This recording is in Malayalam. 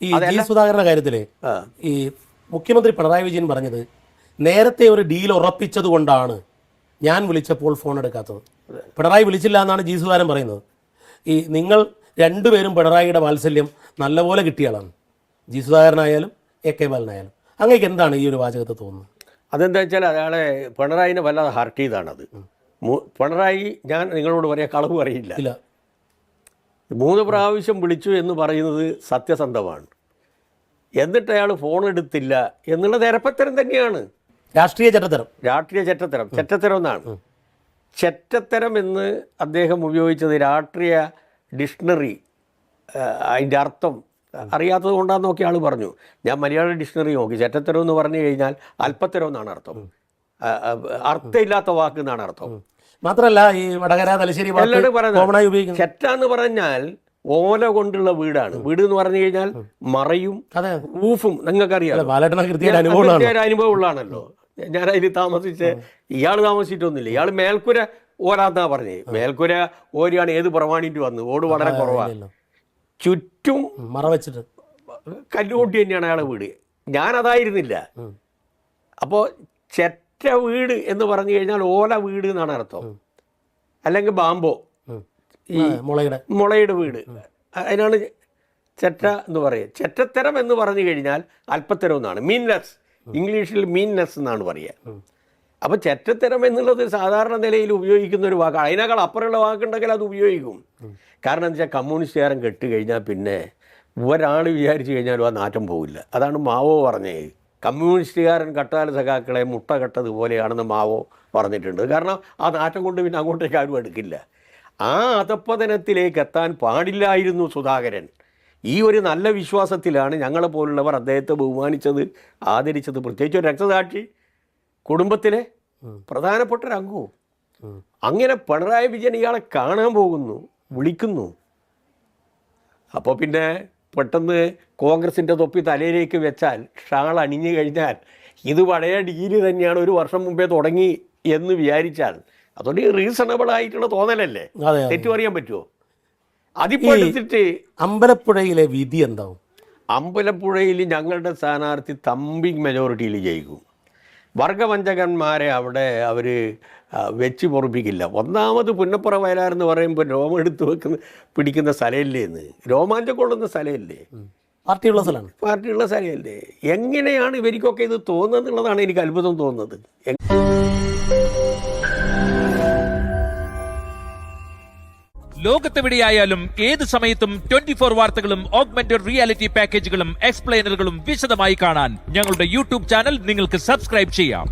ഈ ജി സുധാകരന്റെ കാര്യത്തില് ഈ മുഖ്യമന്ത്രി പിണറായി വിജയൻ പറഞ്ഞത് നേരത്തെ ഒരു ഡീൽ ഉറപ്പിച്ചത് കൊണ്ടാണ് ഞാൻ വിളിച്ചപ്പോൾ ഫോൺ എടുക്കാത്തത്. പിണറായി വിളിച്ചില്ല എന്നാണ് ജി സുധാകരൻ പറയുന്നത്. ഈ നിങ്ങൾ രണ്ടുപേരും പിണറായിയുടെ വാത്സല്യം നല്ലപോലെ കിട്ടിയാളാണ്, ജി സുധാകരനായാലും എ കെ ബാലനായാലും. അങ്ങേക്ക് എന്താണ് ഈ ഒരു വാചകത്തെ തോന്നുന്നത്? അതെന്താ വെച്ചാൽ അയാളെ പിണറായിനെ വല്ലാതെ ഹർട്ട് ചെയ്താണത്. പിണറായി ഞാൻ നിങ്ങളോട് പറയാൻ കളവ് പറയില്ല, 3 പ്രാവശ്യം വിളിച്ചു എന്ന് പറയുന്നത് സത്യസന്ധമാണ്. എന്നിട്ട് അയാൾ ഫോൺ എടുത്തില്ല എന്നുള്ളത് എരപ്പത്തരം തന്നെയാണ്. രാഷ്ട്രീയ ചെറ്റത്തരം, ചെറ്റത്തരം എന്നാണ്. ചെറ്റത്തരം എന്ന് അദ്ദേഹം ഉപയോഗിച്ചത് രാഷ്ട്രീയ ഡിക്ഷണറി അതിൻ്റെ അർത്ഥം അറിയാത്തത് കൊണ്ടാന്ന് നോക്കി ആൾ പറഞ്ഞു. ഞാൻ മലയാള ഡിക്ഷണറി നോക്കി. ചെറ്റത്തരം എന്ന് പറഞ്ഞു കഴിഞ്ഞാൽ അല്പത്തരം എന്നാണ് അർത്ഥം, അർത്ഥമില്ലാത്ത വാക്ക് എന്നാണ് അർത്ഥം. മാത്രമല്ല ഈ വടകര തലശ്ശേരി ചെറ്റാന്ന് പറഞ്ഞാൽ ഓല കൊണ്ടുള്ള വീടാണ്. വീട് എന്ന് പറഞ്ഞു കഴിഞ്ഞാൽ മറയും റൂഫും നിങ്ങൾക്കറിയാം, അനുഭവം ഉള്ളതാണല്ലോ. ഞാൻ അതിൽ താമസിച്ച് ഇയാൾ താമസിച്ചിട്ടൊന്നുമില്ല. ഇയാൾ മേൽക്കുര ഓരാന്നാ പറഞ്ഞേ. മേൽക്കുര ഓരിയാണ് ഏത് പ്രമാണിട്ട് വന്ന് ഓട് വളരെ കുറവാണ്. ചുറ്റും മറ വെച്ചിട്ട് കല്ലുകൊട്ടി തന്നെയാണ് അയാളെ വീട്. ഞാനതായിരുന്നില്ല. അപ്പോൾ ചെറ്റ വീട് എന്ന് പറഞ്ഞു കഴിഞ്ഞാൽ ഓല വീട് എന്നാണ് അർത്ഥം, അല്ലെങ്കിൽ ബാമ്പോ ഈ മുളയുടെ വീട്, അതിനാണ് ചെറ്റ എന്ന് പറയുക. ചെറ്റത്തരം എന്ന് പറഞ്ഞു കഴിഞ്ഞാൽ അല്പത്തരം എന്നാണ്, മീൻലെസ്. ഇംഗ്ലീഷിൽ മീൻലെസ് എന്നാണ് പറയുക. അപ്പോൾ ചെറ്റത്തരം എന്നുള്ളത് സാധാരണ നിലയിൽ ഉപയോഗിക്കുന്ന ഒരു വാക്കാണ്. അതിനേക്കാൾ അപ്പുറമുള്ള വാക്കുണ്ടെങ്കിൽ അത് ഉപയോഗിക്കും. കാരണം എന്താ വെച്ചാൽ കമ്മ്യൂണിസ്റ്റുകാരൻ കെട്ട് കഴിഞ്ഞാൽ പിന്നെ ഒരാൾ വിചാരിച്ചു കഴിഞ്ഞാലും ആ നാറ്റം പോവില്ല. അതാണ് മാവോ പറഞ്ഞത്. കമ്മ്യൂണിസ്റ്റുകാരൻ കട്ടാല സഖാക്കളെ മുട്ട കെട്ടതുപോലെയാണെന്ന് മാവോ പറഞ്ഞിട്ടുണ്ട്. കാരണം ആ നാറ്റം കൊണ്ട് പിന്നെ അങ്ങോട്ടേക്ക് ആരും എടുക്കില്ല. ആ അധപ്പതനത്തിലേക്ക് എത്താൻ പാടില്ലായിരുന്നു സുധാകരൻ. ഈ ഒരു നല്ല വിശ്വാസത്തിലാണ് ഞങ്ങളെപ്പോലുള്ളവർ അദ്ദേഹത്തെ ബഹുമാനിച്ചത്, ആദരിച്ചത്. പ്രത്യേകിച്ച് ഒരു രക്തസാക്ഷി കുടുംബത്തിലെ പ്രധാനപ്പെട്ട ഒരു അംഗവും. അങ്ങനെ പിണറായി വിജയൻ ഇയാളെ കാണാൻ പോകുന്നു, വിളിക്കുന്നു. അപ്പോൾ പിന്നെ പെട്ടെന്ന് കോൺഗ്രസിൻ്റെ തൊപ്പി തലയിലേക്ക് വെച്ചാൽ, ഷാൾ അണിഞ്ഞു കഴിഞ്ഞാൽ ഇത് പഴയ ഡീല് തന്നെയാണ്, 1 വർഷം മുമ്പേ തുടങ്ങി എന്ന് വിചാരിച്ചാൽ അതുകൊണ്ട് റീസണബിൾ ആയിട്ടുള്ള തോന്നലല്ലേ? തെറ്റു പറയാൻ പറ്റുമോ? അതിപ്പോൾ എടുത്തിട്ട് അമ്പലപ്പുഴയിലെ വിധി എന്താവും? അമ്പലപ്പുഴയിൽ ഞങ്ങളുടെ സ്ഥാനാർത്ഥി തമ്പിങ് മെജോറിറ്റിയിൽ ജയിക്കും. വർഗവഞ്ചകന്മാരെ അവിടെ അവർ വെച്ച് പൊറപ്പിക്കില്ല. ഒന്നാമത് പുന്നപ്പുറ വയലാരെന്ന് പറയുമ്പോൾ രോമം എടുത്ത് പിടിക്കുന്ന സ്ഥലമല്ലേ, എന്ന് രോമാഞ്ചം കൊള്ളുന്ന സ്ഥലമല്ലേ, പാർട്ടിയുള്ള സ്ഥലമാണ്, പാർട്ടിയുള്ള സ്ഥലമല്ലേ. എങ്ങനെയാണ് ഇവർക്കൊക്കെ ഇത് തോന്നുന്നത് എന്നുള്ളതാണ് എനിക്ക് അത്ഭുതം തോന്നുന്നത്. ലോകത്തെവിടെയായാലും ഏത് സമയത്തും 24 വാർത്തകളും ഓഗ്മെന്റഡ് റിയാലിറ്റി പാക്കേജുകളും എക്സ്പ്ലെയിനറുകളും വിശദമായി കാണാൻ ഞങ്ങളുടെ യൂട്യൂബ് ചാനൽ നിങ്ങൾക്ക് സബ്സ്ക്രൈബ് ചെയ്യാം.